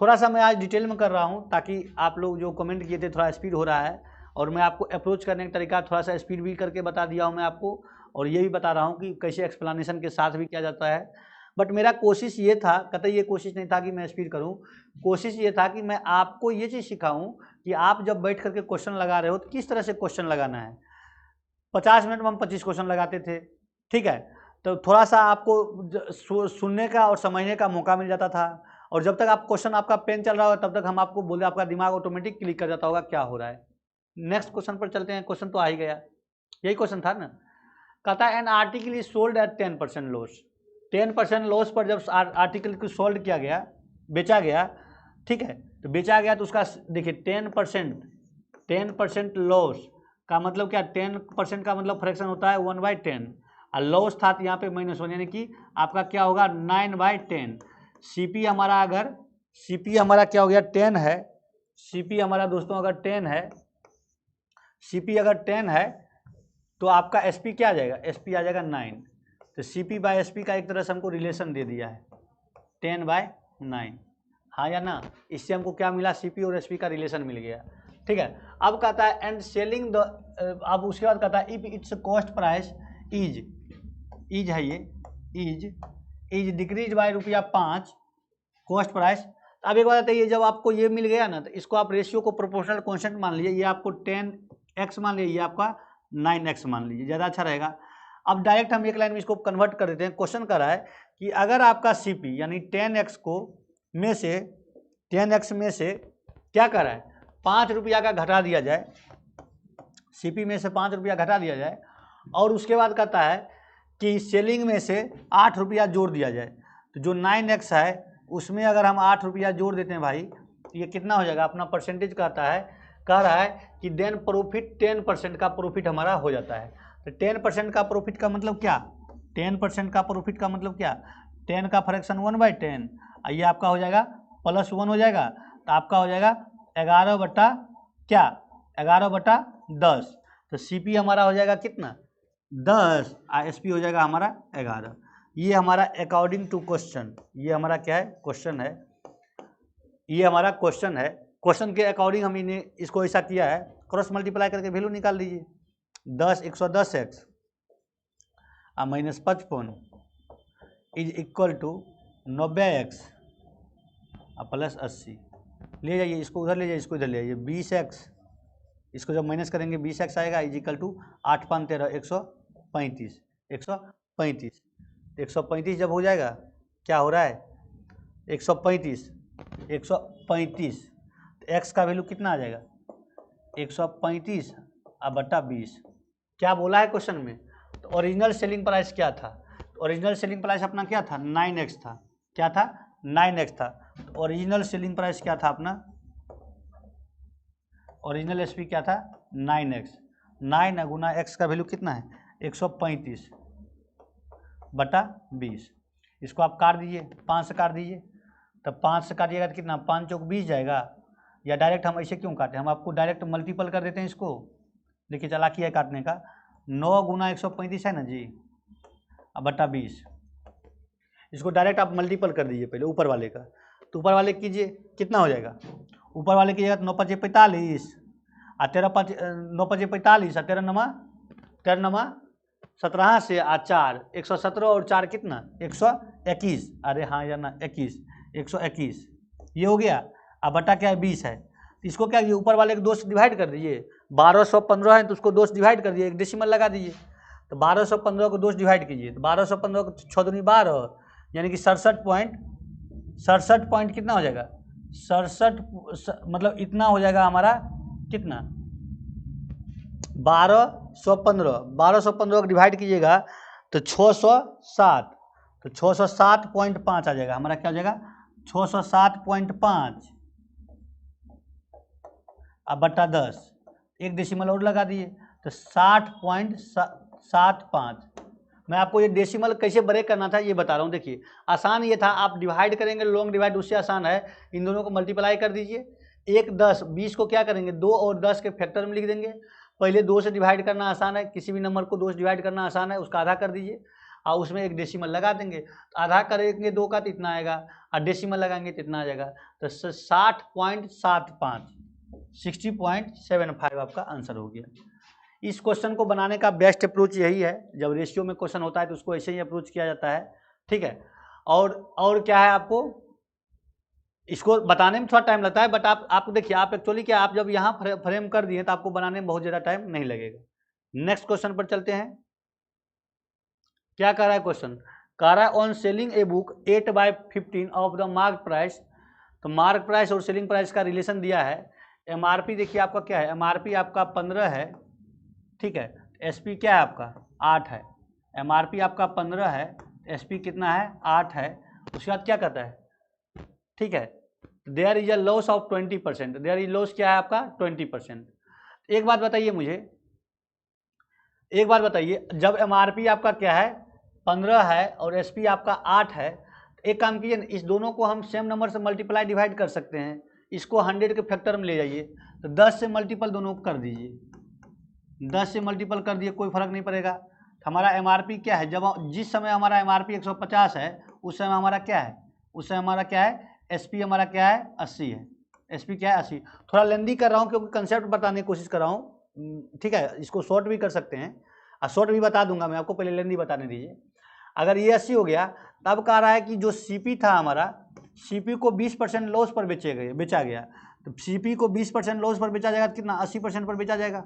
थोड़ा सा मैं आज डिटेल में कर रहा हूँ ताकि आप लोग जो कमेंट किए थे थोड़ा स्पीड हो रहा है, और मैं आपको अप्रोच करने का तरीका थोड़ा सा स्पीड भी करके बता दिया हूँ मैं आपको, और ये भी बता रहा हूँ कि कैसे एक्सप्लेनेशन के साथ भी किया जाता है। बट मेरा कोशिश ये था, कतई ये कोशिश नहीं था कि मैं स्पीड करूँ, कोशिश ये था कि मैं आपको ये चीज़ सिखाऊँ कि आप जब बैठ करके क्वेश्चन लगा रहे हो तो किस तरह से क्वेश्चन लगाना है। 50 मिनट में हम 25 क्वेश्चन लगाते थे, ठीक है, तो थोड़ा सा आपको सुनने का और समझने का मौका मिल जाता था, और जब तक आप क्वेश्चन आपका पेन चल रहा होगा तब तक हम आपको बोले, आपका दिमाग ऑटोमेटिक क्लिक कर जाता होगा क्या हो रहा है। नेक्स्ट क्वेश्चन पर चलते हैं। क्वेश्चन तो आ ही गया, यही क्वेश्चन था ना। कहता है an article is sold at 10% loss. 10% loss पर जब आर्टिकल को सोल्ड किया गया, बेचा गया, ठीक है, तो बेचा गया तो उसका देखिए 10% लॉस का मतलब क्या, 10% का मतलब फ्रैक्शन होता है 1/10, और लॉस था तो यहाँ पे -1, यानी कि आपका क्या होगा 9/10। सीपी हमारा अगर सीपी हमारा क्या हो गया 10 है, सीपी हमारा दोस्तों अगर 10 है, सीपी अगर 10 है तो आपका एसपी क्या आ जाएगा, एसपी आ जाएगा 9। तो सीपी बाय एसपी का एक तरह से हमको रिलेशन दे दिया है 10/9, हाँ या ना। इससे हमको क्या मिला, सीपी और एसपी का रिलेशन मिल गया, ठीक है। अब कहता है एंड सेलिंग द, अब उसके बाद कहता है if it's cost price is है, ये is decrease by ₹5 cost price. अब एक बात बताइए, जब आपको ये मिल गया ना तो इसको आप रेशियो को प्रोपोर्शनल कांस्टेंट मान लीजिए, ये आपको 10x मान लीजिए, ये आपका 9x मान लीजिए, ज़्यादा अच्छा रहेगा। अब डायरेक्ट हम एक लाइन में इसको कन्वर्ट कर देते हैं। क्वेश्चन कर रहा है कि अगर आपका सीपी यानी 10x में से क्या कर रहा है, 5 रुपया का घटा दिया जाए, सीपी में से 5 रुपया घटा दिया जाए, और उसके बाद कहता है कि सेलिंग में से 8 रुपया जोड़ दिया जाए, तो जो 9x है उसमें अगर हम 8 रुपया जोड़ देते हैं भाई, तो ये कितना हो जाएगा, अपना परसेंटेज कहता है, कह रहा है कि देन प्रॉफिट 10% का प्रॉफिट हमारा हो जाता है। तो 10% का प्रॉफिट का मतलब क्या, 10% का प्रॉफिट का मतलब क्या, 10 का फ्रैक्शन 1/10, ये आपका हो जाएगा +1 हो जाएगा, तो आपका हो जाएगा 11/10। तो सीपी हमारा हो जाएगा कितना 10, एसपी हो जाएगा हमारा 11। ये हमारा अकॉर्डिंग टू क्वेश्चन, ये हमारा क्या है, क्वेश्चन है, ये हमारा क्वेश्चन है। क्वेश्चन के अकॉर्डिंग हमने इसको ऐसा किया है, क्रॉस मल्टीप्लाई करके वैल्यू निकाल लीजिए। 110x -55 is equal to 90x +80। ले जाइए इसको उधर, ले जाइए इसको इधर ले जाइए, 20x, इसको जब माइनस करेंगे 20x आएगा, इज इक्वल टू 8 5 13 135, 135 जब हो जाएगा, क्या हो रहा है 135 तो x का वैल्यू कितना आ जाएगा 135/20। क्या बोला है क्वेश्चन में, तो ओरिजिनल सेलिंग प्राइस क्या था, तो ओरिजिनल सेलिंग प्राइस अपना क्या था 9x था, क्या था 9x था। तो ओरिजिनल सेलिंग प्राइस क्या था अपना, ओरिजिनल एसपी क्या था 9x, 9 गुना x का वैल्यू कितना है 135/20। इसको आप काट दीजिए, 5 से काट दीजिए, तब 5 से काटिएगा तो कितना 5 चौक 20 जाएगा, या डायरेक्ट हम ऐसे क्यों काटें, हम आपको डायरेक्ट मल्टीपल कर देते हैं इसको। देखिए चालाकी है काटने का, 9 गुना 135 है ना जी, /20, इसको डायरेक्ट आप मल्टीपल कर दीजिए पहले ऊपर वाले का, तो ऊपर वाले कीजिए कितना हो जाएगा, ऊपर वाले कीजिएगा तो 9 5 45, और 13 5 9 5 45, और 13 नमा 17 से 4 117, और 4 कितना 121, अरे हाँ या ना 121, ये हो गया। अब बटा क्या है 20 है, तो इसको क्या ऊपर वाले को 2 से डिवाइड कर दीजिए, 1215 है तो उसको 2 से डिवाइड कर दीजिए, एक डेसिमल लगा दीजिए, तो 1215 को 2 से डिवाइड कीजिए, तो 1215 को 6 दूनी 12, यानी कि 67 पॉइंट कितना हो जाएगा 67, मतलब इतना हो जाएगा हमारा कितना 1215 को डिवाइड कीजिएगा तो 607, तो 607.5 आ जाएगा हमारा, क्या हो जाएगा 607.5 /10, एक डेसिमल और लगा दिए तो 60.75। मैं आपको ये डेसिमल कैसे ब्रेक करना था ये बता रहा हूँ। देखिए आसान ये था, आप डिवाइड करेंगे लॉन्ग डिवाइड, उससे आसान है, इन दोनों को मल्टीप्लाई कर दीजिए। 1 10 20 को क्या करेंगे 2 और 10 के फैक्टर में लिख देंगे। पहले 2 से डिवाइड करना आसान है, किसी भी नंबर को 2 से डिवाइड करना आसान है, उसका आधा कर दीजिए। और उसमें एक डेसिमल लगा देंगे, तो आधा करेंगे 2 का तो इतना आएगा, और डेसिमल लगाएंगे तो इतना आ जाएगा, तो 60.75 60.75 आपका आंसर हो गया। इस क्वेश्चन को बनाने का बेस्ट अप्रोच यही है, जब रेशियो में क्वेश्चन होता है तो उसको ऐसे ही अप्रोच किया जाता है, ठीक है। और क्या है, आपको इसको बताने में थोड़ा टाइम लगता है, बट आप देखिए, आप एक्चुअली क्या, आप जब यहाँ फ्रेम कर दिए तो आपको बनाने में बहुत ज़्यादा टाइम नहीं लगेगा। नेक्स्ट क्वेश्चन पर चलते हैं। क्या कह रहा है क्वेश्चन, कह रहा है on selling a book 8/15 of the mark price, तो मार्क प्राइस और सेलिंग प्राइस का रिलेशन दिया है। एमआरपी देखिए आपका क्या है, एमआरपी आपका 15 है, ठीक है, एसपी क्या है आपका 8 है, एमआरपी आपका 15 है, एसपी कितना है 8 है। उसके बाद क्या कहता है, ठीक है, there is a loss of 20%, there is loss क्या है आपका 20%। एक बात बताइए मुझे, एक बात बताइए, जब एमआरपी आपका क्या है 15 है और एसपी आपका 8 है, एक काम कीजिए, इस दोनों को हम सेम नंबर से मल्टीप्लाई डिवाइड कर सकते हैं, इसको 100 के फैक्टर में ले जाइए, तो 10 से मल्टीपल दोनों को कर दीजिए, 10 से मल्टीपल कर दिए, कोई फर्क नहीं पड़ेगा। हमारा एमआरपी क्या है, जब जिस समय हमारा एमआरपी 150 है उस समय हमारा क्या है, उस समय हमारा क्या है, एसपी हमारा क्या है 80 है, एसपी क्या है 80। थोड़ा लेंदी कर रहा हूँ क्योंकि कंसेप्ट बताने की कोशिश कर रहा हूँ, ठीक है, इसको शॉर्ट भी कर सकते हैं और शॉर्ट भी बता दूंगा मैं आपको, पहले लेंदी बताने दीजिए। अगर ये 80 हो गया, तब कह रहा है कि जो सीपी था हमारा, सीपी को 20% लॉस पर बेचा गया, तो सीपी को 20% लॉस पर बेचा जाएगा तो कितना 80% पर बेचा जाएगा,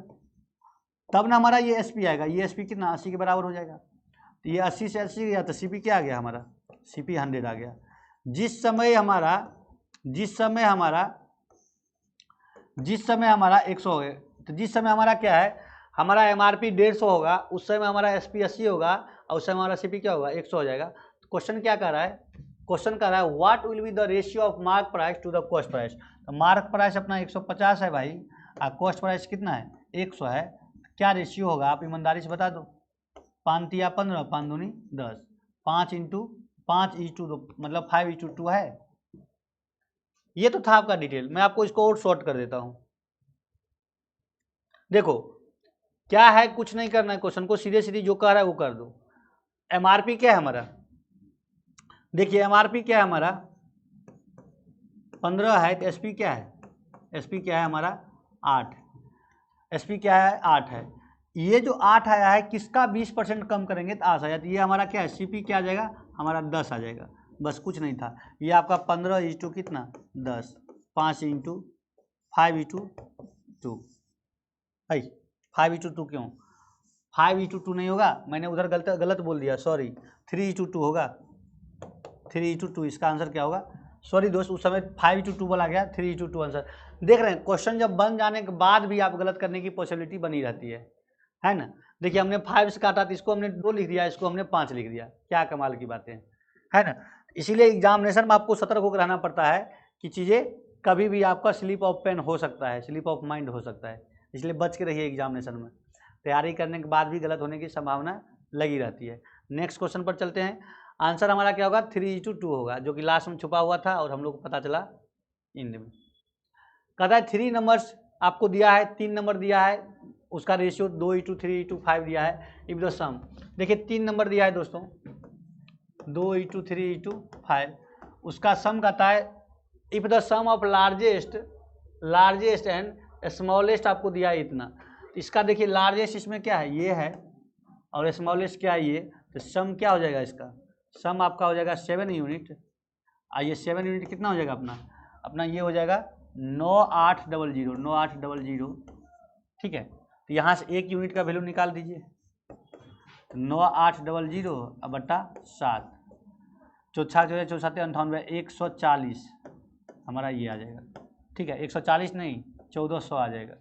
तब ना हमारा ये एसपी आएगा, ये एसपी कितना 80 के बराबर हो जाएगा, तो ये 80 से 80 गया तो सीपी क्या आ गया हमारा, सीपी 100 आ गया। जिस समय हमारा 100 हो गया, तो जिस समय हमारा क्या है, हमारा एमआरपी 150 होगा, उस समय हमारा एसपी 80 होगा और उस समय हमारा सीपी क्या होगा 100 हो जाएगा। तो क्वेश्चन क्या कर रहा है, क्वेश्चन कर रहा है what will be the ratio of mark price to the cost price. तो मार्क प्राइस अपना 150 है भाई, और कॉस्ट प्राइस कितना है 100 है, क्या रेशियो होगा आप ईमानदारी से बता दो। 5 तिया 15, 5 दूनी 10, 5 इंटू 5:2 मतलब 5:2 है। ये तो था आपका डिटेल, मैं आपको इसको और शॉर्ट कर देता हूं। देखो क्या है, कुछ नहीं करना है, क्वेश्चन को सीधे सीधे जो कह रहा है वो कर दो। एमआरपी क्या है हमारा, देखिए एमआरपी क्या है हमारा 15 है, तो एसपी क्या है, एसपी क्या है हमारा 8, एसपी क्या है 8 है। ये जो 8 आया है किसका 20% कम करेंगे तो 8 आ जाता है, ये हमारा क्या है सीपी क्या आ जाएगा हमारा 10 आ जाएगा, बस कुछ नहीं था। ये आपका 15 कितना 10, 5 इंटू 5:2 भाई 5:2 क्यों 5:2 नहीं होगा, मैंने उधर गलत बोल दिया, सॉरी 3:2 होगा, 3:2 इसका आंसर क्या होगा, सॉरी दोस्त उस समय 5:2 बोला गया, 3:2 आंसर। देख रहे हैं क्वेश्चन जब बन जाने के बाद भी आप गलत करने की पॉसिबिलिटी बनी रहती है ना। देखिए हमने 5 से काटा तो इसको हमने 2 लिख दिया, इसको हमने 5 लिख दिया, क्या कमाल की बातें है ना। इसीलिए एग्जामिनेशन में आपको सतर्क होकर रहना पड़ता है कि चीज़ें कभी भी आपका स्लिप ऑफ पेन हो सकता है, स्लिप ऑफ माइंड हो सकता है, इसलिए बच के रहिए एग्जामिनेशन में। तैयारी करने के बाद भी गलत होने की संभावना लगी रहती है। नेक्स्ट क्वेश्चन पर चलते हैं। आंसर हमारा क्या होगा 3:2 होगा, जो कि लास्ट में छुपा हुआ था और हम लोग को पता चला इंड में। कहता है 3 नंबर्स आपको दिया है, 3 नंबर दिया है, उसका रेशियो 2:3:5 दिया है। इफ द सम, देखिए 3 नंबर दिया है दोस्तों 2:3:5, उसका सम कहता है if the sum of largest and smallest आपको दिया है इतना। इसका देखिए लार्जेस्ट इसमें क्या है ये है और स्मॉलेस्ट क्या है ये, तो सम क्या हो जाएगा इसका, सम आपका हो जाएगा 7 यूनिट, आइए 7 यूनिट कितना हो जाएगा अपना ये हो जाएगा 9800, ठीक है। तो यहाँ से 1 यूनिट का वैल्यू निकाल दीजिए, 9800 बटा 7, 4 4 98 140 हमारा ये आ जाएगा, ठीक है। 140 नहीं 1400 आ जाएगा,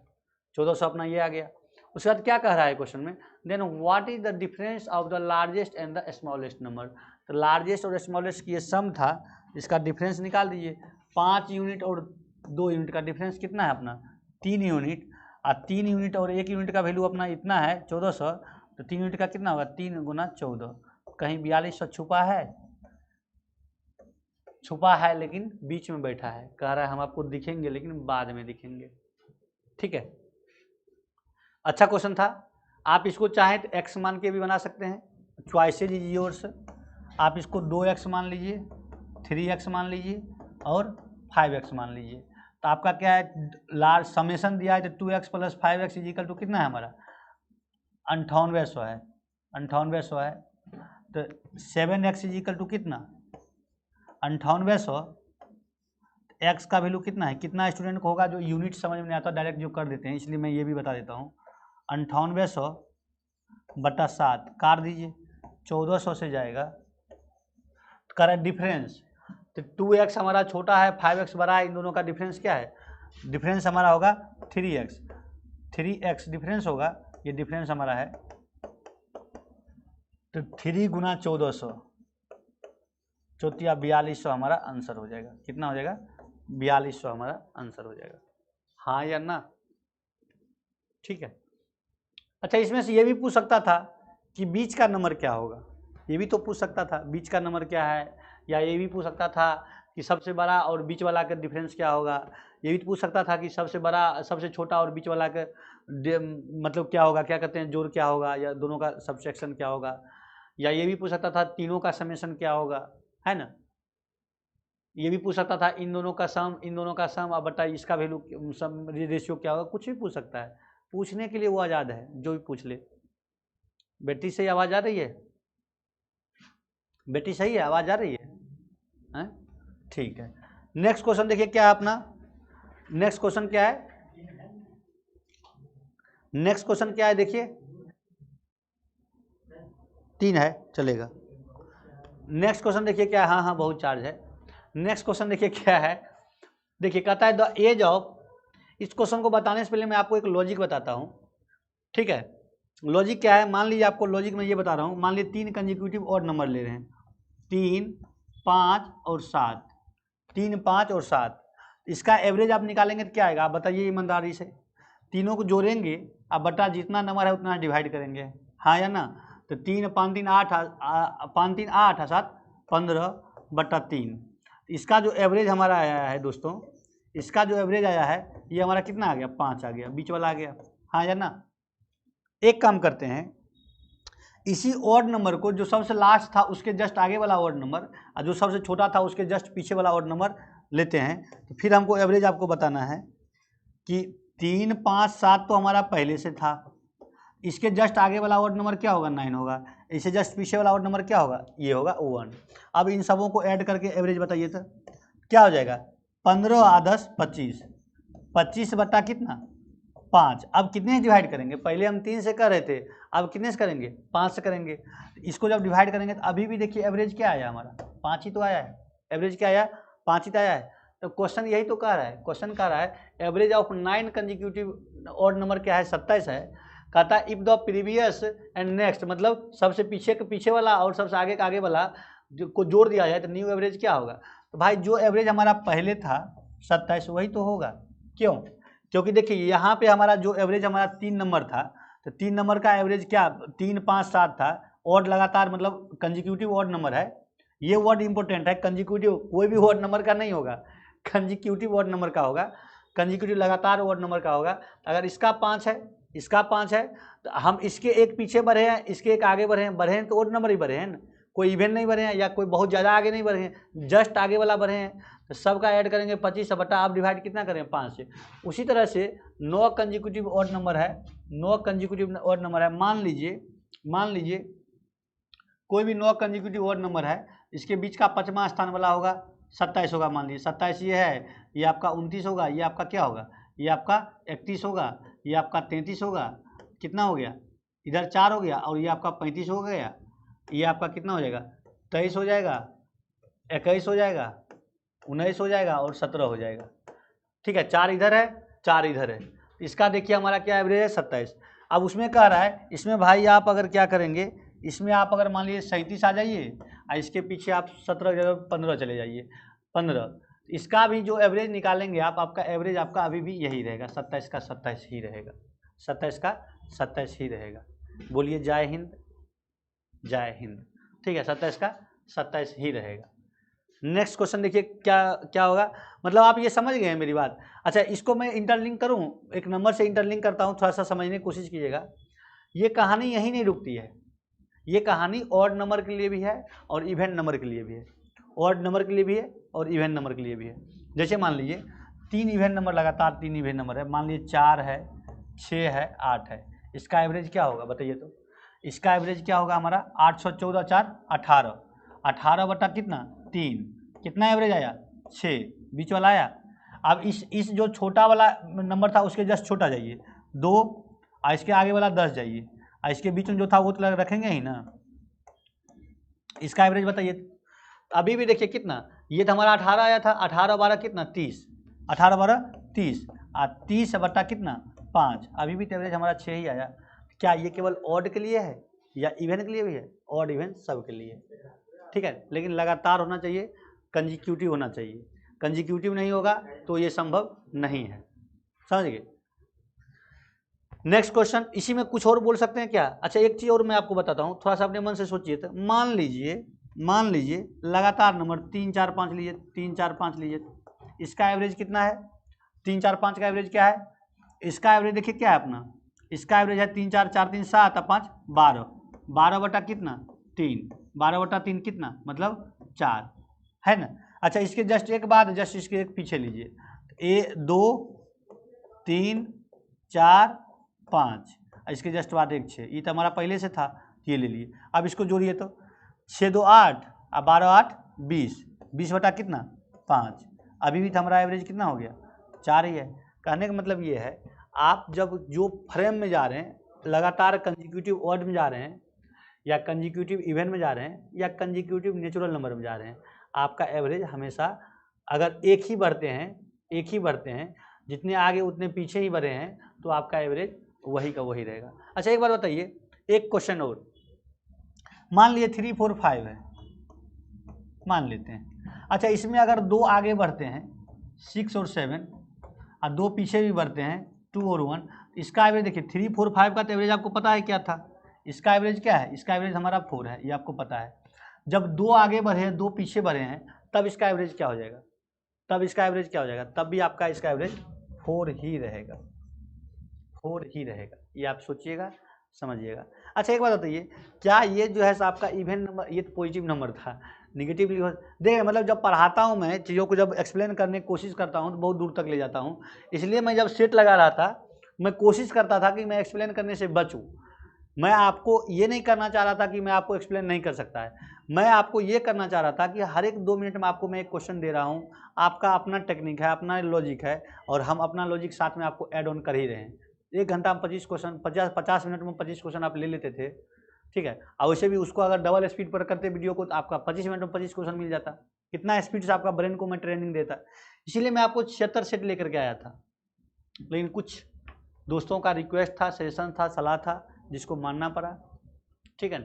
1400 अपना ये आ गया। उसके बाद क्या कह रहा है क्वेश्चन में, then what is the difference of the largest and the smallest number. तो लार्जेस्ट और स्मॉलेस्ट की ये सम था, इसका डिफरेंस निकाल दीजिए। 5 यूनिट और 2 यूनिट का डिफरेंस कितना है अपना 3 यूनिट, और 3 यूनिट और 1 यूनिट का वैल्यू अपना इतना है 1400, तो 3 यूनिट का कितना होगा 3 गुना 14, कहीं 4200 छुपा है लेकिन बीच में बैठा है, कह रहा है हम आपको दिखेंगे लेकिन बाद में दिखेंगे, ठीक है। अच्छा क्वेश्चन था, आप इसको चाहें तो एक्स मान के भी बना सकते हैं, चॉइसेज इज योर्स। आप इसको 2x मान लीजिए, 3x मान लीजिए और 5x मान लीजिए। तो आपका क्या है, लार्ज समेशन दिया है तो 2x + 5x इजिकल टू कितना है हमारा 9800 है, 9800 है। तो 7x इजिकल टू कितना 9800। x का वैल्यू कितना है, कितना स्टूडेंट को होगा जो यूनिट समझ में नहीं आता डायरेक्ट जो कर देते हैं, इसलिए मैं ये भी बता देता हूँ। 9800/7 काट दीजिए, 1400 से जाएगा। करेक्ट डिफरेंस, तो 2x हमारा छोटा है, 5x बड़ा है, इन दोनों का डिफरेंस क्या है, डिफरेंस हमारा होगा 3x डिफरेंस होगा, ये डिफरेंस हमारा है। तो 3 × 1400 चौथिया 4200 हमारा आंसर हो जाएगा। कितना हो जाएगा 4200 हमारा आंसर हो जाएगा, हाँ या ना। ठीक है। अच्छा, इसमें से ये भी पूछ सकता था कि बीच का नंबर क्या होगा, ये भी तो पूछ सकता था बीच का नंबर क्या है, या ये भी पूछ सकता था कि सबसे बड़ा और बीच वाला का डिफरेंस क्या होगा, ये भी पूछ सकता था कि सबसे बड़ा सबसे छोटा और बीच वाला का मतलब क्या होगा, क्या कहते हैं जोड़ क्या होगा, या दोनों का सबसेक्शन क्या होगा, या ये भी पूछ सकता था तीनों का समेशन क्या होगा, है ना। ये भी पूछ सकता था इन दोनों का सम, इन दोनों का सम, अब बताइए इसका वैल्यू सम रेशियो क्या होगा, कुछ भी पूछ सकता है। पूछने के लिए वो आज़ाद है, जो भी पूछ ले। बेटी सही आवाज़ आ रही है, बेटी सही है, आवाज़ आ रही है, हैं? ठीक है। नेक्स्ट क्वेश्चन देखिए क्या है अपना, नेक्स्ट क्वेश्चन क्या है, नेक्स्ट क्वेश्चन क्या है देखिए, 3 है चलेगा। नेक्स्ट क्वेश्चन देखिए क्या है, हाँ हाँ बहुत चार्ज है। नेक्स्ट क्वेश्चन देखिए क्या है, देखिए कहता है द एज ऑफ, इस क्वेश्चन को बताने से पहले मैं आपको एक लॉजिक बताता हूँ, ठीक है। लॉजिक क्या है, मान लीजिए आपको लॉजिक में ये बता रहा हूँ, मान लीजिए 3 कंजिक्यूटिव ऑड नंबर ले रहे हैं, 3, 5 और 7, 3, 5 और 7, इसका एवरेज आप निकालेंगे तो क्या आएगा, आप बताइए ईमानदारी से। तीनों को जोड़ेंगे, आप बटा जितना नंबर है उतना डिवाइड करेंगे, हाँ या ना। तो 3, 5, 3, 8, 5, 3, 8, 7, 15/3। इसका जो एवरेज हमारा आया है दोस्तों, इसका जो एवरेज आया है ये हमारा कितना आ गया, 5 आ गया, बीच वाला आ गया, हाँ या ना। एक काम करते हैं, इसी ऑड नंबर को जो सबसे लास्ट था उसके जस्ट आगे वाला ऑड नंबर और जो सबसे छोटा था उसके जस्ट पीछे वाला ऑड नंबर लेते हैं। तो फिर हमको एवरेज आपको बताना है कि 3, 5, 7 तो हमारा पहले से था, इसके जस्ट आगे वाला ऑड नंबर क्या होगा 9 होगा, इससे जस्ट पीछे वाला ऑड नंबर क्या होगा, ये होगा 1। अब इन सबों को ऐड करके एवरेज बताइए तो क्या हो जाएगा, 15 × 10 25, 25 बटा कितना 5। अब कितने डिवाइड करेंगे, पहले हम 3 से कर रहे थे, अब कितने से करेंगे 5 से करेंगे। इसको जब डिवाइड करेंगे तो अभी भी देखिए एवरेज क्या आया हमारा 5 ही तो आया है, एवरेज क्या आया 5 ही तो आया है। तो क्वेश्चन यही तो कह रहा है, क्वेश्चन कह रहा है average of 9 consecutive odd number क्या है 27 है। कहता है if the previous and next, मतलब सबसे पीछे के पीछे वाला और सबसे आगे का आगे वाला जो को जोड़ दिया जाए तो न्यू एवरेज क्या होगा। तो भाई जो एवरेज हमारा पहले था 27 वही तो होगा, क्यों, क्योंकि देखिए यहाँ पे हमारा जो एवरेज हमारा 3 नंबर था, तो 3 नंबर का एवरेज क्या 3, 5, 7 था, ऑड लगातार मतलब कंजिक्यूटिव ऑड नंबर है। ये वर्ड इंपॉर्टेंट है, कंजिक्यूटिव कोई भी ऑड नंबर का नहीं होगा, कंजिक्यूटिव ऑड नंबर का होगा, कंजिक्यूटिव लगातार ऑड नंबर का होगा। अगर इसका 5 है, इसका 5 है, तो हम इसके एक पीछे बढ़े हैं, इसके एक आगे बढ़े हैं तो ऑड नंबर ही बढ़े हैं ना, कोई इवेंट नहीं बढ़े हैं या कोई बहुत ज़्यादा आगे नहीं बढ़े हैं, जस्ट आगे वाला बढ़े हैं। तो सबका ऐड करेंगे 25 बटा आप डिवाइड कितना करें 5 से। उसी तरह से 9 कंजिक्यूटिव ऑड नंबर है, 9 कंजिक्यूटिव ऑड नंबर है, मान लीजिए कोई भी 9 कंजिक्यूटिव ऑड नंबर है, इसके बीच का 5वां स्थान वाला होगा 27 होगा, मान लीजिए 27 ये है, ये आपका 29 होगा, ये आपका क्या होगा, ये आपका 31 होगा, ये आपका 33 होगा, कितना हो गया इधर 4 हो गया, और ये आपका 35 हो गया, ये आपका कितना हो जाएगा 23 हो जाएगा, 21 हो जाएगा, 19 हो जाएगा और 17 हो जाएगा। ठीक है, 4 इधर है 4 इधर है, इसका देखिए हमारा क्या एवरेज है 27। अब उसमें कह रहा है इसमें भाई आप अगर क्या करेंगे, इसमें आप अगर मान लीजिए 37 आ जाइए और इसके पीछे आप 17 जगह 15 चले जाइए, 15, इसका भी जो एवरेज निकालेंगे आप, आपका एवरेज आपका अभी भी यही रहेगा 27 का 27 ही रहेगा, 27 का 27 ही रहेगा। बोलिए जय हिंद, जय हिंद। ठीक है, 27 का 27 ही रहेगा। नेक्स्ट क्वेश्चन देखिए क्या क्या होगा, मतलब आप ये समझ गए हैं मेरी बात। अच्छा, इसको मैं इंटरलिंक करूं, एक नंबर से इंटरलिंक करता हूं, थोड़ा सा समझने की कोशिश कीजिएगा। ये कहानी यहीं नहीं रुकती है, ये कहानी ऑड नंबर के लिए भी है और इवन नंबर के लिए भी है, ऑड नंबर के लिए भी है और इवन नंबर के लिए भी है। जैसे मान लीजिए 3 इवन नंबर, लगातार 3 इवन नंबर है, मान लीजिए 4 है, 6 है, 8 है, इसका एवरेज क्या होगा बताइए तो। इसका एवरेज क्या होगा हमारा 814 4 18, 18 बटा कितना 3, कितना एवरेज आया 6, बीच वाला आया। अब इस जो छोटा वाला नंबर था उसके जस्ट छोटा जाइए 2, और इसके आगे वाला 10 जाइए, और इसके बीच में जो था वो तो रखेंगे ही ना। इसका एवरेज बताइए। अभी भी देखिए कितना, ये तो हमारा 18 आया था, 18 12 कितना 30, 18 12 30, और 30 बटा कितना 5, अभी भी एवरेज हमारा 6 ही आया। क्या ये केवल ऑड के लिए है या इवन के लिए भी है? ऑड इवन सब के लिए, ठीक है। लेकिन लगातार होना चाहिए, कंजिक्यूटिव होना चाहिए, कंजिक्यूटिव नहीं होगा तो ये संभव नहीं है, समझ गए। नेक्स्ट क्वेश्चन, इसी में कुछ और बोल सकते हैं क्या? अच्छा एक चीज़ और मैं आपको बताता हूँ, थोड़ा सा अपने मन से सोचिए। तो मान लीजिए लगातार नंबर 3 4 5 लीजिए, 3 4 5 लीजिए, इसका एवरेज कितना है? 3 4 5 का एवरेज क्या है? इसका एवरेज देखिए क्या है अपना, इसका एवरेज है 3 4 4 3 7 और 5 12, 12 बटा कितना 3, 12 बटा 3 कितना मतलब 4, है ना। अच्छा इसके जस्ट एक बाद, जस्ट इसके एक पीछे लीजिए, 2 3 4 5, इसके जस्ट बाद एक 6, ये तो हमारा पहले से था, ये ले लिए। अब इसको जोड़िए तो 6 2 8 और 12 8 20, 20 बटा कितना 5, अभी भी तो हमारा एवरेज कितना हो गया 4 ही है। कहने का मतलब ये है, आप जब जो फ्रेम में जा रहे हैं, लगातार कंजिक्यूटिव ऑड में जा रहे हैं, या कंजिक्यूटिव इवन में जा रहे हैं, या कंजिक्यूटिव नेचुरल नंबर में जा रहे हैं, आपका एवरेज हमेशा अगर एक ही बढ़ते हैं, जितने आगे उतने पीछे ही बढ़े हैं, तो आपका एवरेज वही का वही रहेगा। अच्छा एक बात बताइए, एक क्वेश्चन और, मान लिए 3 4 5 है, मान लेते हैं। अच्छा इसमें अगर 2 आगे बढ़ते हैं 6 और 7, और 2 पीछे भी बढ़ते हैं 2 और 1, इसका एवरेज देखिए 3 4 5 का तो एवरेज आपको पता है क्या था, इसका एवरेज क्या है? इसका एवरेज हमारा 4 है, ये आपको पता है। जब 2 आगे बढ़े हैं 2 पीछे बढ़े हैं, तब इसका एवरेज क्या हो जाएगा? तब भी आपका इसका एवरेज 4 ही रहेगा, 4 ही रहेगा। ये आप सोचिएगा, समझिएगा। अच्छा एक बात बताइए, क्या ये जो है आपका इवन नंबर, ये तो पॉजिटिव नंबर था, निगेटिव देखिए मतलब जब पढ़ाता हूँ मैं चीज़ों को, जब एक्सप्लेन करने की कोशिश करता हूँ तो बहुत दूर तक ले जाता हूँ, इसलिए मैं जब सेट लगा रहा था, मैं कोशिश करता था कि मैं एक्सप्लेन करने से बचूँ। मैं आपको ये नहीं करना चाह रहा था कि मैं आपको एक्सप्लेन नहीं कर सकता है, मैं आपको ये करना चाह रहा था कि हर एक 2 मिनट में आपको मैं एक क्वेश्चन दे रहा हूँ, आपका अपना टेक्निक है, अपना लॉजिक है, और हम अपना लॉजिक साथ में आपको ऐड ऑन कर ही रहे हैं। 1 घंटा में 25 क्वेश्चन, 50 मिनट में 25 क्वेश्चन आप ले लेते थे, ठीक है। और वैसे भी उसको अगर डबल स्पीड पर करते वीडियो को, तो आपका 25 मिनट में 25 क्वेश्चन मिल जाता। कितना स्पीड से आपका ब्रेन को मैं ट्रेनिंग देता, इसीलिए मैं आपको 76 सेट लेकर के आया था। लेकिन कुछ दोस्तों का रिक्वेस्ट था, सजेशन था, सलाह था, जिसको मानना पड़ा, ठीक है।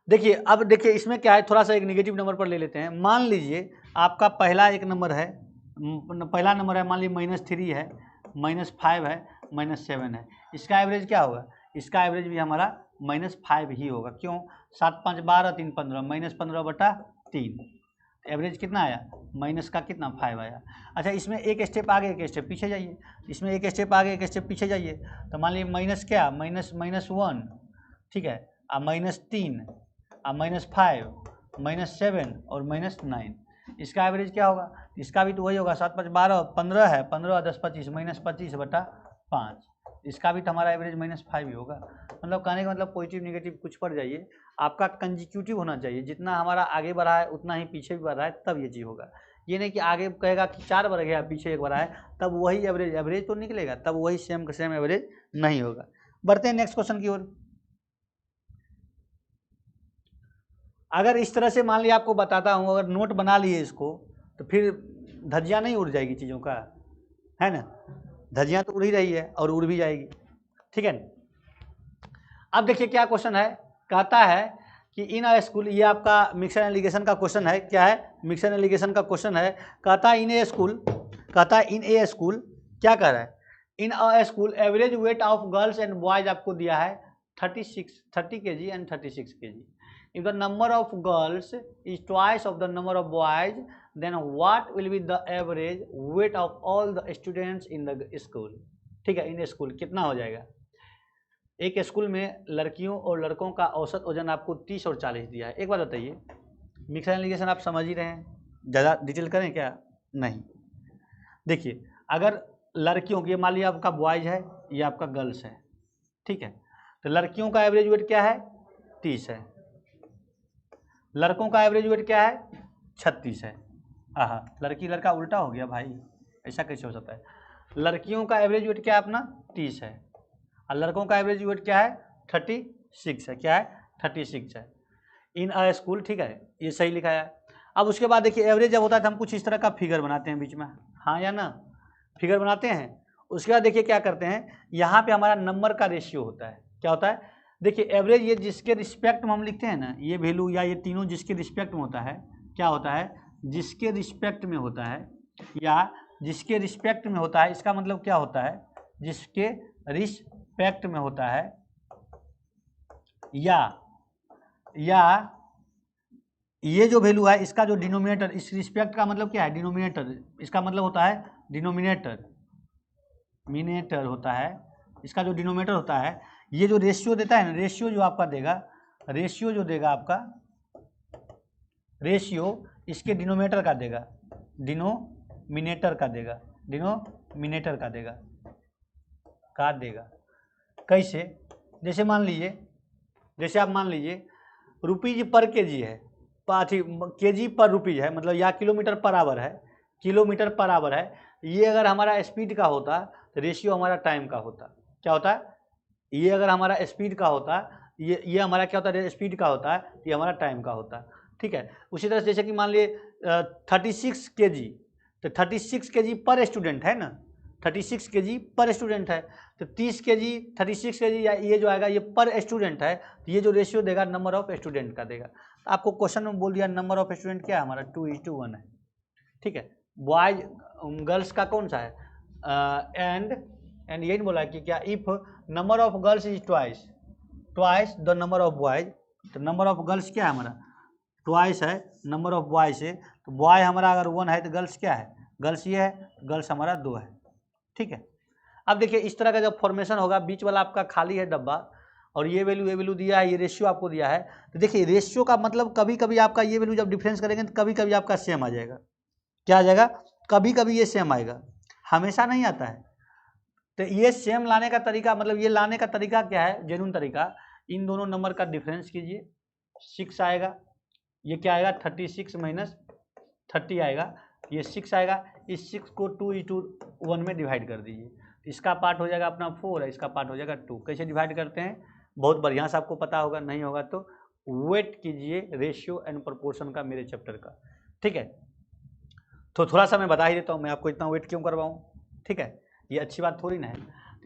देखिए अब देखिए इसमें क्या है, थोड़ा सा एक नेगेटिव नंबर पर ले लेते हैं। मान लीजिए आपका पहला एक नंबर है, पहला नंबर है, मान लीजिए -3 है, -5 है, -7 है, इसका एवरेज क्या होगा? इसका एवरेज भी हमारा -5 ही होगा। क्यों? 7 5 12 3 15, -15 बटा 3, एवरेज कितना आया? माइनस का कितना 5 आया। अच्छा इसमें एक स्टेप आगे एक स्टेप पीछे जाइए, इसमें एक स्टेप आगे एक स्टेप पीछे जाइए, तो मान लीजिए माइनस क्या, -1, ठीक है, -3, -5, -7 और -9, इसका एवरेज क्या होगा? इसका भी तो वही होगा, 7 5 12 15 है, 15 10 25, -25 बटा 5, इसका भी तो हमारा एवरेज -5 ही होगा। मतलब कहने का मतलब पॉजिटिव नेगेटिव कुछ पर जाइए, आपका कंजिक्यूटिव होना चाहिए, जितना हमारा आगे बढ़ा है उतना ही पीछे भी बढ़ रहा है, तब ये चीज़ होगा। ये नहीं कि आगे कहेगा कि 4 बढ़ गया पीछे 1 बढ़ा है, तब वही एवरेज तो निकलेगा, तब वही सेम एवरेज नहीं होगा। बढ़ते हैं नेक्स्ट क्वेश्चन की ओर। अगर इस तरह से मान लिया आपको बताता हूँ, अगर नोट बना लिए इसको, तो फिर धज्जियाँ नहीं उड़ जाएगी चीज़ों का, है ना। धज्जियाँ तो उड़ ही रही है और उड़ भी जाएगी, ठीक है। अब देखिए क्या क्वेश्चन है, कहता है कि इन अ स्कूल, ये आपका मिक्सर एंड एलिगेशन का क्वेश्चन है। क्या है? मिक्सर एंड एलिगेशन का क्वेश्चन है। कहता है इन ए स्कूल, क्या कह रहा है? In a school average weight of girls and boys आपको दिया है 30 kg and 36 kg। If the number of girls is twice of the number of boys, then what will be the average weight of all the students in the school? ठीक है, in school कितना हो जाएगा? एक school में लड़कियों और लड़कों का औसत वजन आपको 30 और 40 दिया है। एक बात बताइए, मिक्सर एलिगेशन आप समझ ही रहे हैं, ज़्यादा डिटेल करें क्या? नहीं। देखिए, अगर लड़कियों की, मान लिया आपका बॉयज़ है, ये आपका गर्ल्स है, ठीक है, तो लड़कियों का एवरेज वेट क्या है? 30 है, लड़कों का एवरेज वेट क्या है? 36 है। हाँ, लड़की लड़का उल्टा हो गया भाई, ऐसा कैसे हो सकता है? लड़कियों का एवरेज वेट क्या है अपना? 30 है, और लड़कों का एवरेज वेट क्या है? 36 है। क्या है? 36 है इन अ स्कूल, ठीक है, ये सही लिखा है। अब उसके बाद देखिए, एवरेज जब होता है तो हम कुछ इस तरह का फिगर बनाते हैं बीच में, हाँ या ना? फिगर बनाते हैं। उसके बाद देखिए क्या करते हैं, यहाँ पे हमारा नंबर का रेशियो होता है। क्या होता है? देखिए, एवरेज ये जिसके रिस्पेक्ट में हम लिखते हैं ना, ये वैल्यू या ये तीनों जिसके रिस्पेक्ट में होता है, क्या होता है? जिसके रिस्पेक्ट में होता है या जिसके रिस्पेक्ट में होता है, इसका मतलब क्या होता है? जिसके रिस्पेक्ट में होता है या ये जो वैल्यू है इसका जो डिनोमिनेटर, इस रिस्पेक्ट का मतलब क्या है? डिनोमिनेटर, इसका मतलब होता है डिनोमिनेटर, मिनेटर होता है, इसका जो डिनोमिनेटर होता है, ये जो रेशियो देता है ना, रेशियो जो आपका देगा, रेशियो जो देगा आपका, रेशियो इसके डिनोमिनेटर का देगा, डिनोमिनेटर का देगा, डिनोमिनेटर का देगा। कैसे? जैसे मान लीजिए, जैसे आप मान लीजिए रुपीज पर केजी है, केजी पर रुपीज है, मतलब या किलोमीटर पर आवर है, किलोमीटर पर आवर है। ये अगर हमारा स्पीड का होता तो रेशियो हमारा टाइम का होता। क्या होता है? ये अगर हमारा स्पीड का होता, ये हमारा क्या होता है? स्पीड का होता है, ये हमारा टाइम का होता, ठीक है। उसी तरह से जैसे कि मान लिए 36 kg, तो 36 kg पर स्टूडेंट है ना, 36 kg पर स्टूडेंट है, तो 30 kg 36 kg या ये जो आएगा ये पर स्टूडेंट है, तो ये जो रेशियो देगा नंबर ऑफ स्टूडेंट का देगा। तो आपको क्वेश्चन में बोल दिया नंबर ऑफ स्टूडेंट क्या है हमारा? 2:1 है, ठीक है। बॉयज गर्ल्स का कौन सा है? एंड यही बोला कि क्या, if number of girls is twice the number of boys, तो नंबर ऑफ गर्ल्स क्या है हमारा? ट्वाइस है नंबर ऑफ बॉयज है, तो बॉय हमारा अगर 1 है तो गर्ल्स क्या है? गर्ल्स ये है, गर्ल्स हमारा 2 है, ठीक है। अब देखिए, इस तरह का जब फॉर्मेशन होगा, बीच वाला आपका खाली है डब्बा, और ये वैल्यू दिया है, ये रेशियो आपको दिया है, तो देखिए रेशियो का मतलब कभी कभी आपका ये वैल्यू जब डिफरेंस करेंगे तो कभी कभी आपका सेम आ जाएगा। क्या आ जाएगा? कभी कभी ये सेम आएगा, हमेशा नहीं आता है। तो ये सेम लाने का तरीका, मतलब ये लाने का तरीका क्या है? जेन्युइन तरीका, इन दोनों नंबर का डिफरेंस कीजिए, 6 आएगा, ये क्या आएगा? 36 माइनस 30 आएगा, ये 6 आएगा, इस 6 को 2:1 में डिवाइड कर दीजिए, इसका पार्ट हो जाएगा अपना 4 है, इसका पार्ट हो जाएगा 2। कैसे डिवाइड करते हैं? बहुत बढ़िया से आपको पता होगा, नहीं होगा तो वेट कीजिए रेशियो एंड प्रोपोर्शन का मेरे चैप्टर का, ठीक है। तो थोड़ा सा मैं बता ही देता हूँ, मैं आपको इतना वेट क्यों करवाऊँ, ठीक है, ये अच्छी बात थोड़ी ना है।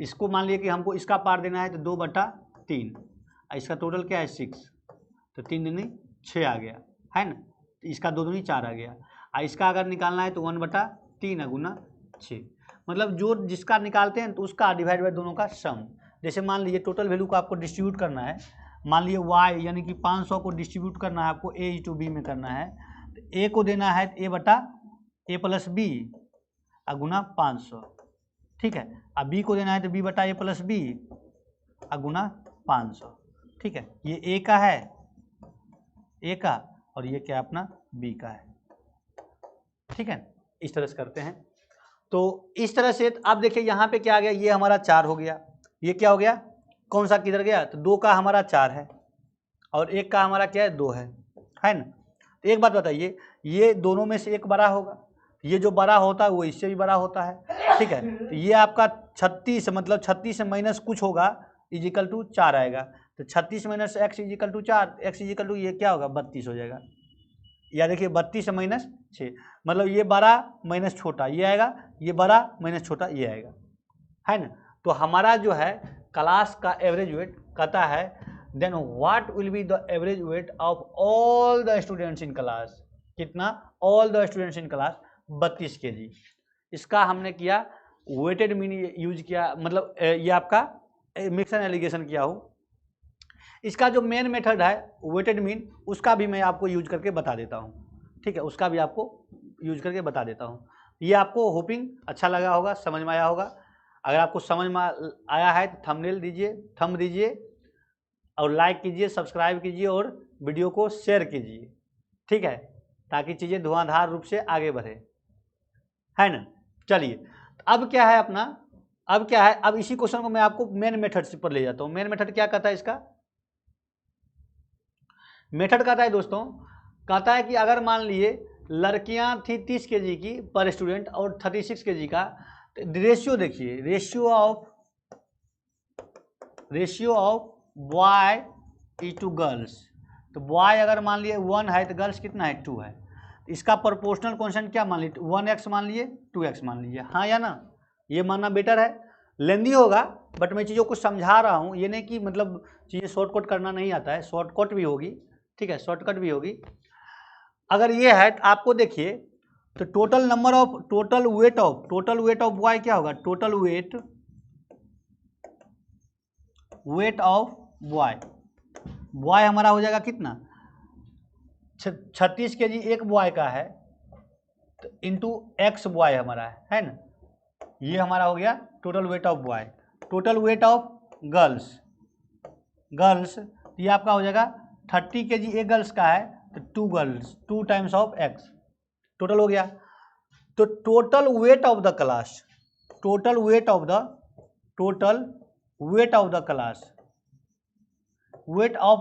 इसको मान लिया कि हमको इसका पार्ट देना है, तो 2/3, इसका टोटल क्या है? 6, तो 3 दूनी 6 आ गया, है ना, तो इसका 2 दूनी 4 आ गया, और इसका अगर निकालना है तो 1/3 गुना 6, मतलब जो जिसका निकालते हैं तो उसका डिवाइड बाय दोनों का सम। जैसे मान लीजिए टोटल वैल्यू को आपको डिस्ट्रीब्यूट करना है, मान लीजिए y यानी कि 500 को डिस्ट्रीब्यूट करना है आपको a/b में करना है, तो a को देना है a प्लस b गुना 500, ठीक है, अब b को देना है तो b/a प्लस b गुना 500, ठीक है। ये a का है, a का, और ये क्या अपना b का है, ठीक है। इस तरह से करते हैं। तो इस तरह से अब देखिए यहाँ पे क्या आ गया, ये हमारा 4 हो गया, ये क्या हो गया? कौन सा किधर गया? तो 2 का हमारा 4 है, और 1 का हमारा क्या है? 2 है ना। तो एक बात बताइए, ये दोनों में से एक बड़ा होगा, ये जो बड़ा होता है वो इससे भी बड़ा होता है, ठीक है। तो ये आपका 36, मतलब 36 से माइनस कुछ होगा इजिकल टू 4 आएगा, तो 36 minus x equal to 4, x equal to ये क्या होगा? 32 हो जाएगा। या देखिए 32 से माइनस 6, मतलब ये बड़ा माइनस छोटा ये आएगा, ये बड़ा माइनस छोटा ये आएगा, है ना। तो हमारा जो है क्लास का एवरेज वेट कहता है, then what will be the average weight of all the students in class? कितना? All the students in class 32 kg। इसका हमने किया वेटेड मीन यूज किया, मतलब ये आपका मिक्सर एलिगेशन किया हो। इसका जो मेन मेथड है वेटेड मीन, उसका भी मैं आपको यूज करके बता देता हूँ, ठीक है, उसका भी आपको यूज करके बता देता हूँ। ये आपको होपिंग अच्छा लगा होगा, समझ में आया होगा। अगर आपको समझ में आया है तो थंबनेल दीजिए, थंब दीजिए और लाइक कीजिए, सब्सक्राइब कीजिए और वीडियो को शेयर कीजिए, ठीक है, ताकि चीज़ें धुआंधार रूप से आगे बढ़े, है ना। चलिए अब क्या है अपना, अब क्या है, अब इसी क्वेश्चन को मैं आपको मेन मेथड पर ले जाता हूँ। मेन मेथड क्या कहता है, इसका मेथड कहता है दोस्तों, कहता है कि अगर मान लिए लड़कियां थी 30 kg की पर स्टूडेंट और 36 kg का, रेशियो देखिए, ratio of boy is to girls, तो बॉय अगर मान लिए 1 है तो गर्ल्स कितना है 2 है। इसका प्रोपोर्शनल क्वेश्चन क्या मान लिए 1x मान लिए 2x मान लीजिए, हाँ या ना, ये मानना बेटर है। लेंदी होगा बट मैं चीज़ों को समझा रहा हूँ, ये नहीं कि मतलब चीज़ें शॉर्टकट करना नहीं आता है, शॉर्टकट भी होगी, ठीक है, शॉर्टकट भी होगी। अगर ये है तो आपको देखिए, तो टोटल वेट ऑफ बॉय क्या होगा, टोटल वेट ऑफ बॉय हमारा हो जाएगा कितना, 36 kg एक बॉय का है, तो इंटू एक्स बॉय हमारा है ना, ये हमारा हो गया total weight of boy. Total weight of girls ये आपका हो जाएगा 30 kg एक गर्ल्स का है, तो 2 girls 2 times of x, total हो गया। तो total weight of the class, weight of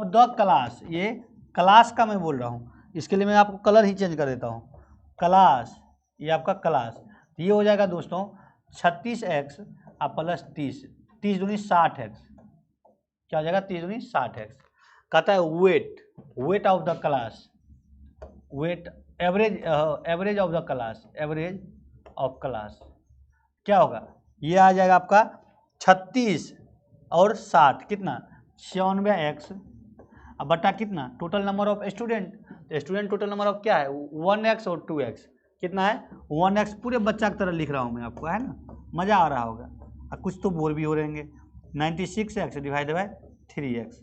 the class, ये क्लास का मैं बोल रहा हूँ, इसके लिए मैं आपको कलर ही चेंज कर देता हूँ, क्लास, ये आपका क्लास, ये हो जाएगा दोस्तों 36x प्लस 30 दूनी 60x, क्या हो जाएगा 30 दूनी 60x। कहता है weight of the class, average of the class, क्या होगा, ये आ जाएगा आपका 36 और 60 कितना 96x, अब बटा कितना टोटल नंबर ऑफ स्टूडेंट, तो स्टूडेंट टोटल नंबर ऑफ क्या है 1x और 2x, कितना है 1x, पूरे बच्चा की तरह लिख रहा हूँ मैं आपको, है ना, मज़ा आ रहा होगा, और कुछ तो बोर भी हो रहेंगे। 96x डिवाइड बाय 3x,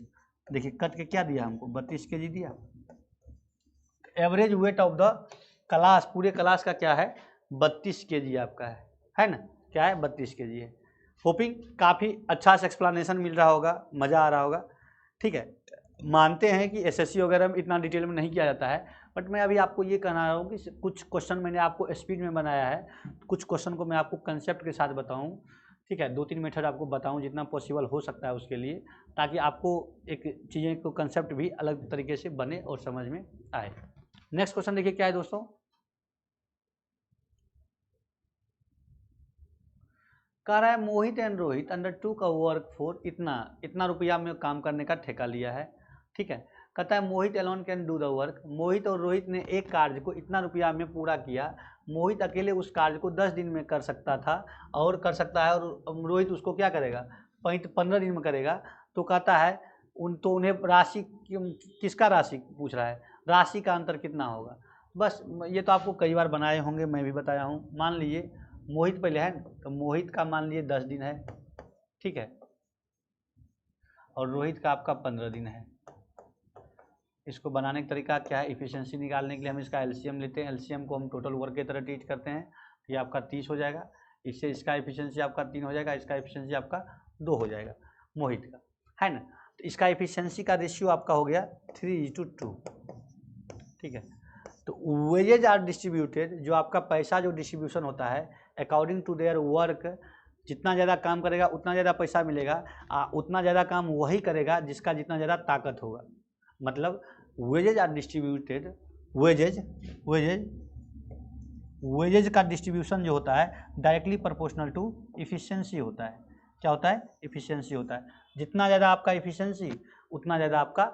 देखिए कट के क्या दिया हमको 32 kg दिया। Average weight of the class, पूरे क्लास का क्या है 32 kg आपका है ना, क्या है 32 kg है। होपिंग काफ़ी अच्छा सा एक्सप्लेनेशन मिल रहा होगा, मज़ा आ रहा होगा, ठीक है। मानते हैं कि एसएससी वगैरह में इतना डिटेल में नहीं किया जाता है, बट मैं अभी आपको ये कहना रहा हूँ कि कुछ क्वेश्चन मैंने आपको स्पीड में बनाया है, कुछ क्वेश्चन को मैं आपको कंसेप्ट के साथ बताऊँ, ठीक है, 2-3 मेथड आपको बताऊँ जितना पॉसिबल हो सकता है उसके लिए, ताकि आपको एक चीज़ें को कंसेप्ट भी अलग तरीके से बने और समझ में आए। नेक्स्ट क्वेश्चन देखिए क्या है दोस्तों, कह रहा है मोहित एंड रोहित अंडर 2 का वर्क फॉर इतना रुपया में काम करने का ठेका लिया है, ठीक है। कहता है Mohit alone can do the work, Mohit और रोहित ने एक कार्य को इतना रुपया में पूरा किया, मोहित अकेले उस कार्य को 10 दिन में कर सकता था और कर सकता है, और रोहित उसको क्या करेगा 15 दिन में करेगा। तो कहता है तो उन्हें राशि, किसका राशि पूछ रहा है, राशि का अंतर कितना होगा। बस ये तो आपको कई बार बनाए होंगे, मैं भी बताया हूँ। मान लीजिए मोहित पहले है, तो मोहित का मान लीजिए 10 दिन है, ठीक है, और रोहित का आपका 15 दिन है। इसको बनाने का तरीका क्या है, इफिशिएंसी निकालने के लिए हम इसका एलसीएम लेते हैं, एलसीएम को हम टोटल वर्क की तरह ट्रीट करते हैं, ये आपका 30 हो जाएगा, इससे इसका इफिशिएंसी आपका 3 हो जाएगा, इसका इफिशिएंसी आपका 2 हो जाएगा मोहित का, है ना। तो इसका इफिशिएंसी का रेशियो आपका हो गया 3:2, ठीक है। तो वेजेज आर डिस्ट्रीब्यूटेड, जो आपका पैसा जो डिस्ट्रीब्यूशन होता है अकॉर्डिंग टू देयर वर्क, जितना ज़्यादा काम करेगा उतना ज़्यादा पैसा मिलेगा, उतना ज़्यादा काम वही करेगा जिसका जितना ज़्यादा ताकत होगा। मतलब वेजेज आर डिस्ट्रीब्यूटेड, वेजेज का डिस्ट्रीब्यूशन जो होता है डायरेक्टली प्रोपोर्शनल टू इफिशिएंसी होता है। क्या होता है, इफिशिएंसी होता है। जितना ज़्यादा आपका इफिशिएंसी उतना ज़्यादा आपका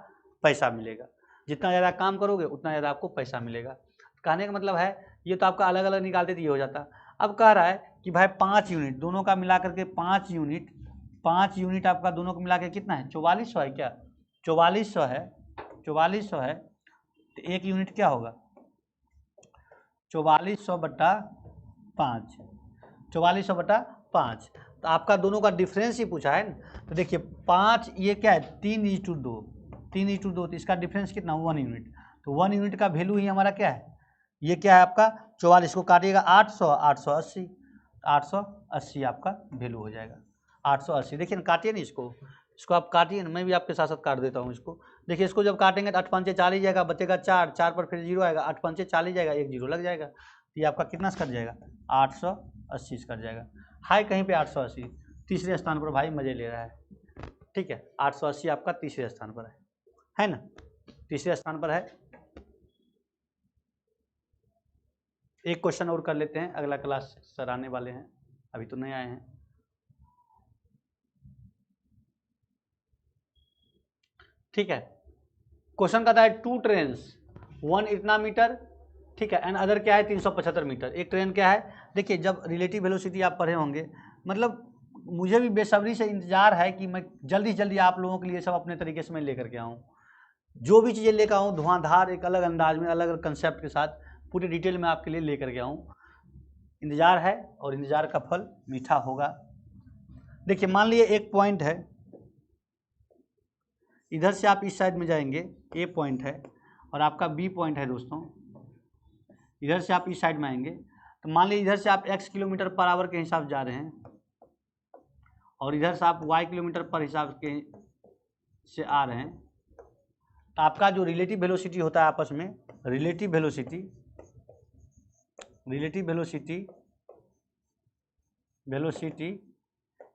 पैसा मिलेगा, जितना ज़्यादा काम करोगे उतना ज़्यादा आपको पैसा मिलेगा। कहने का मतलब है ये तो आपका अलग अलग निकालते तो ये हो जाता। अब कह रहा है कि भाई 5 यूनिट दोनों का मिला करके 5 यूनिट आपका दोनों को मिला के कितना है 4400 है, क्या 4400 है, 4400 है, तो एक यूनिट क्या होगा 4400/5, 4400/5। तो आपका दोनों का डिफरेंस ही पूछा है ना। तो देखिए 5 ये क्या है 3:2, 3:2, तो इसका डिफरेंस कितना 1 यूनिट। तो 1 यूनिट का वैल्यू ही हमारा क्या है, ये क्या है आपका 44, को काटिएगा 800, 880, 880 आपका वैल्यू हो जाएगा। 880 देखिए ना, काटिए ना इसको आप काटिए ना, मैं भी आपके साथ साथ काट देता हूँ इसको। देखिए इसको जब काटेंगे तो 8 पंचे 40 जाएगा, बचेगा 4, 4 पर फिर 0 आएगा, 8 पंचे 40 जाएगा, 1 0 लग जाएगा, तो ये आपका कितना से कट जाएगा, 880 से कट जाएगा। हाई कहीं पे 880, तीसरे स्थान पर भाई मजे ले रहा है, ठीक है। 880 आपका तीसरे स्थान पर है ना, तीसरे स्थान पर है। एक क्वेश्चन और कर लेते हैं, अगला क्लास सर आने वाले हैं, अभी तो नहीं आए हैं। ठीक है, क्वेश्चन कहता है 2 ट्रेन्स, 1 इतना मीटर, ठीक है, एंड अदर क्या है 375 मीटर। एक ट्रेन क्या है, देखिए जब रिलेटिव वेलोसिटी आप पढ़े होंगे, मतलब मुझे भी बेसब्री से इंतजार है कि मैं जल्दी से जल्दी आप लोगों के लिए सब अपने तरीके से मैं लेकर के आऊँ, जो भी चीज़ें लेकर आऊँ धुआंधार एक अलग अंदाज में, अलग अलग कंसेप्ट के साथ पूरी डिटेल में आपके लिए लेकर के आऊँ। इंतजार है और इंतजार का फल मीठा होगा। देखिए मान लीजिए एक पॉइंट है, इधर से आप इस साइड में जाएंगे, ए पॉइंट है और आपका बी पॉइंट है दोस्तों, इधर से आप इस साइड में आएंगे, तो मान लीजिए इधर से आप x किलोमीटर पर आवर के हिसाब से जा रहे हैं और इधर से आप y किलोमीटर पर हिसाब के से आ रहे हैं, तो आपका जो रिलेटिव वेलोसिटी होता है आपस में, relative velocity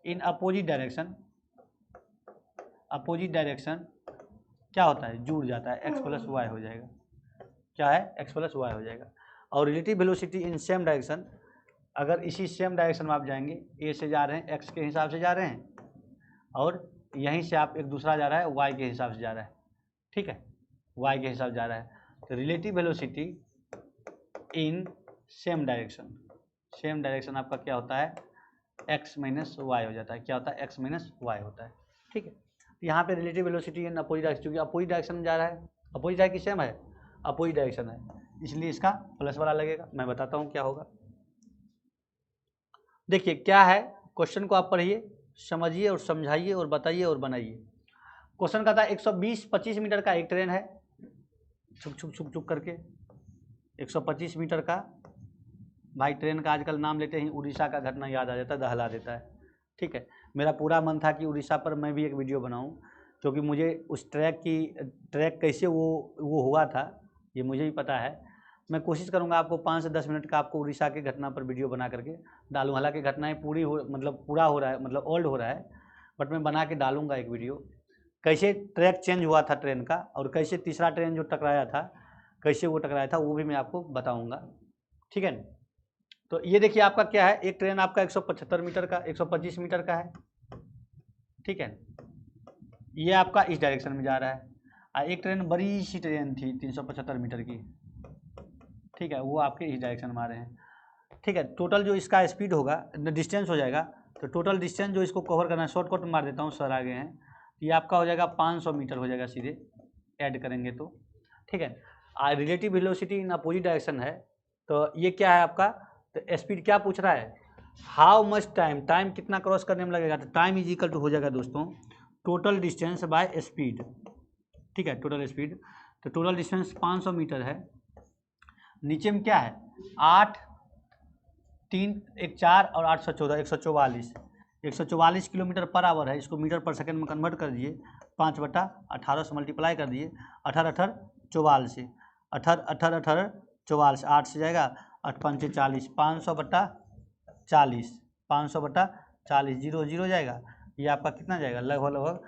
in opposite direction क्या होता है, जुड़ जाता है, x प्लस वाई हो जाएगा, क्या है, x प्लस वाई हो जाएगा। और relative velocity in same direction, अगर इसी सेम डायरेक्शन में आप जाएंगे, ए से जा रहे हैं x के हिसाब से जा रहे हैं और यहीं से आप एक दूसरा जा रहा है y के हिसाब से जा रहा है, ठीक है, y के हिसाब से जा रहा है, तो relative velocity in same direction आपका क्या होता है, x माइनस वाई हो जाता है, क्या होता है, x माइनस वाई होता है, ठीक है। यहाँ पे relative velocity in opposite direction, क्योंकि अपोजिट डायरेक्शन में जा रहा है, अपोजिट है कि सेम है, अपोजिट डायरेक्शन है, इसलिए इसका प्लस वाला लगेगा। मैं बताता हूँ क्या होगा। देखिए क्या है, क्वेश्चन को आप पढ़िए, समझिए और समझाइए और बताइए और बनाइए। क्वेश्चन का था 120-25 मीटर का एक ट्रेन है, छुक छुक छुक छुक करके 125 मीटर का, भाई ट्रेन का आजकल नाम लेते ही उड़ीसा का घटना याद आ जाता है, दहला देता है, ठीक है। मेरा पूरा मन था कि उड़ीसा पर मैं भी एक वीडियो बनाऊं, क्योंकि मुझे उस ट्रैक कैसे वो हुआ था ये मुझे भी पता है। मैं कोशिश करूंगा आपको 5 से 10 मिनट का आपको उड़ीसा के घटना पर वीडियो बना करके डालूँ। हालांकि घटनाएं पूरा हो रहा है, मतलब ओल्ड हो रहा है, बट मैं बना के डालूंगा एक वीडियो, कैसे ट्रैक चेंज हुआ था ट्रेन का और कैसे तीसरा ट्रेन जो टकराया था कैसे वो टकराया था, वो भी मैं आपको बताऊँगा, ठीक है। तो ये देखिए आपका क्या है, एक ट्रेन आपका 175 मीटर का 125 मीटर का है, ठीक है, ये आपका इस डायरेक्शन में जा रहा है। एक ट्रेन बड़ी सी ट्रेन थी 375 मीटर की, ठीक है, वो आपके इस डायरेक्शन में आ रहे हैं, ठीक है। टोटल जो इसका स्पीड होगा, डिस्टेंस हो जाएगा, तो टोटल डिस्टेंस जो इसको कवर करना है, शॉर्टकट में मार देता हूँ, सर आगे हैं, ये आपका हो जाएगा 500 मीटर हो जाएगा सीधे ऐड करेंगे तो, ठीक है। Relative velocity in opposite direction है, तो ये क्या है आपका, तो स्पीड क्या पूछ रहा है, हाउ मच टाइम कितना क्रॉस करने में लगेगा, तो टाइम इज इक्वल टू हो जाएगा दोस्तों टोटल डिस्टेंस बाय स्पीड, ठीक है, टोटल स्पीड। तो टोटल डिस्टेंस 500 मीटर है, नीचे में क्या है 8, 3, 1, 4 और 8 14 144 किलोमीटर पर आवर है, इसको मीटर पर सेकंड में कन्वर्ट कर दिए, 5/18 से मल्टीप्लाई कर दिए, 18 44 से 8 से जाएगा, 8 5 40, 500/40, 500/40, 0 0 जाएगा, ये आपका कितना जाएगा, लगभग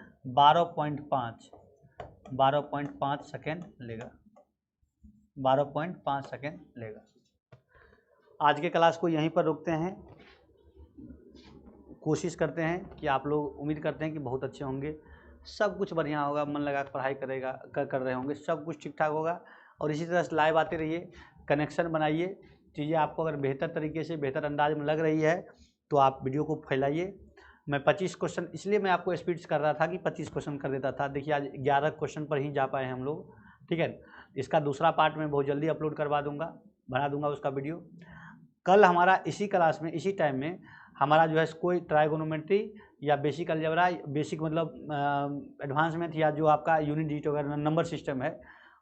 12.5 सेकेंड लेगा, 12.5 सेकेंड लेगा। आज के क्लास को यहीं पर रोकते हैं, कोशिश करते हैं कि आप लोग, उम्मीद करते हैं कि बहुत अच्छे होंगे, सब कुछ बढ़िया होगा, मन लगा पढ़ाई कर रहे होंगे, सब कुछ ठीक ठाक होगा। और इसी तरह से लाइव आते रहिए, कनेक्शन बनाइए, चीज़ें आपको अगर बेहतर तरीके से बेहतर अंदाज में लग रही है तो आप वीडियो को फैलाइए। मैं 25 क्वेश्चन इसलिए मैं आपको स्पीड से कर रहा था कि 25 क्वेश्चन कर देता था, देखिए आज 11 क्वेश्चन पर ही जा पाए हम लोग, ठीक है। इसका दूसरा पार्ट मैं बहुत जल्दी अपलोड करवा दूंगा, बना दूंगा उसका वीडियो। कल हमारा इसी क्लास में इसी टाइम में हमारा जो है कोई ट्राइगोनोमेट्री या बेसिक अलजेब्रा, बेसिक मतलब एडवांस मैथ, या जो आपका यूनिट डिजिट वगैरह नंबर सिस्टम है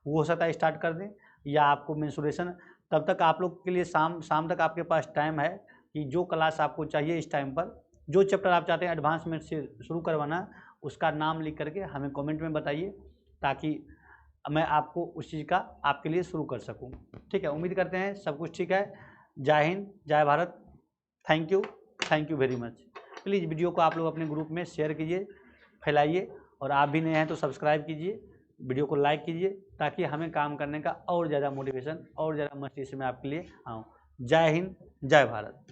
वो हो सकता है स्टार्ट कर दें, या आपको मेंसुरेशन, तब तक आप लोग के लिए शाम तक आपके पास टाइम है, कि जो क्लास आपको चाहिए इस टाइम पर, जो चैप्टर आप चाहते हैं एडवांस मैथ से शुरू करवाना, उसका नाम लिख करके हमें कमेंट में बताइए, ताकि मैं आपको उस चीज़ का आपके लिए शुरू कर सकूं। ठीक है, उम्मीद करते हैं सब कुछ ठीक है। जय हिंद, जय Bharat, thank you very much. Please video को आप लोग अपने ग्रुप में शेयर कीजिए, फैलाइए, और आप भी नए हैं तो सब्सक्राइब कीजिए, वीडियो को लाइक कीजिए, ताकि हमें काम करने का और ज़्यादा मोटिवेशन और ज़्यादा मस्ती से मैं आपके लिए आऊँ। जय हिंद, जय भारत।